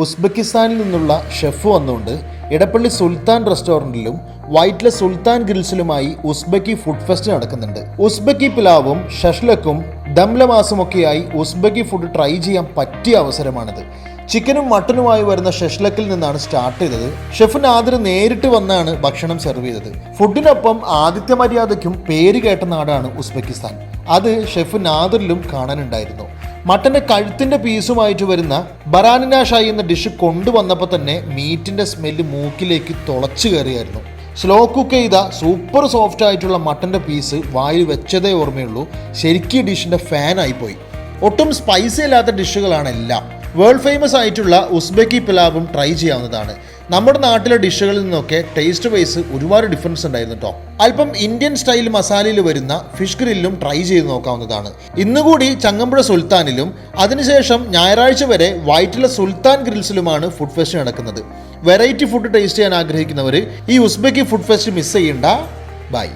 ഉസ്ബെക്കിസ്ഥാനിൽ നിന്നുള്ള ഷെഫ് വന്നുകൊണ്ട് ഇടപ്പള്ളി സുൽത്താൻ റെസ്റ്റോറൻറ്റിലും വൈറ്റിലെ സുൽത്താൻ ഗ്രിൽസിലുമായി ഉസ്ബെക്കി food fest നടക്കുന്നുണ്ട്. ഉസ്ബെക്കി പിലാവും ഷഷ്ലക്കും ദംലമാസുമൊക്കെയായി ഉസ്ബെക്കി ഫുഡ് ട്രൈ ചെയ്യാൻ പറ്റിയ അവസരമാണിത്. ചിക്കനും മട്ടനുമായി വരുന്ന ഷഷ്ലക്കിൽ നിന്നാണ് സ്റ്റാർട്ട് ചെയ്തത്. ഷെഫ് നാദിർ നേരിട്ട് വന്നാണ് ഭക്ഷണം സെർവ് ചെയ്തത്. ഫുഡിനൊപ്പം ആതിഥ്യ മര്യാദയ്ക്കും പേര് കേട്ട നാടാണ് ഉസ്ബെക്കിസ്ഥാൻ. അത് ഷെഫ് നാദിറിലും കാണാനുണ്ടായിരുന്നു. മട്ടൻ്റെ കഴുത്തിൻ്റെ പീസുമായിട്ട് വരുന്ന ബറാനിന ഷായി എന്ന ഡിഷ് കൊണ്ടുവന്നപ്പോൾ തന്നെ മീറ്റിൻ്റെ സ്മെല്ല് മൂക്കിലേക്ക് തുളച്ചു കയറിയായിരുന്നു. സ്ലോ കുക്ക് ചെയ്ത സൂപ്പർ സോഫ്റ്റ് ആയിട്ടുള്ള മട്ടൻ്റെ പീസ് വായിൽ വെച്ചതേ ഓർമ്മയുള്ളൂ. ശരിക്കും ഡിഷിൻ്റെ ഫാനായിപ്പോയി. ഒട്ടും സ്പൈസി അല്ലാത്ത ഡിഷുകളാണ് എല്ലാം. വേൾഡ് ഫേമസ് ആയിട്ടുള്ള ഉസ്ബെക്കി പിലാവും ട്രൈ ചെയ്യാവുന്നതാണ്. നമ്മുടെ നാട്ടിലെ ഡിഷുകളിൽ നിന്നൊക്കെ ടേസ്റ്റ് വൈസ് ഒരുപാട് ഡിഫറൻസ് ഉണ്ടായിരുന്നു കേട്ടോ. അല്പം ഇന്ത്യൻ സ്റ്റൈൽ മസാലയിൽ വരുന്ന ഫിഷ് ഗ്രില്ലും ട്രൈ ചെയ്ത് നോക്കാവുന്നതാണ്. ഇന്നുകൂടി ചങ്ങമ്പുഴ സുൽത്താനിലും അതിനുശേഷം ഞായറാഴ്ച വരെ വൈറ്റിലെ സുൽത്താൻ ഗ്രിൽസിലുമാണ് ഫുഡ് ഫെസ്റ്റ് നടക്കുന്നത്. വെറൈറ്റി ഫുഡ് ടേസ്റ്റ് ചെയ്യാൻ ആഗ്രഹിക്കുന്നവർ ഈ ഉസ്ബെക്കി ഫുഡ് ഫെസ്റ്റ് മിസ് ചെയ്യണ്ട. ബൈ.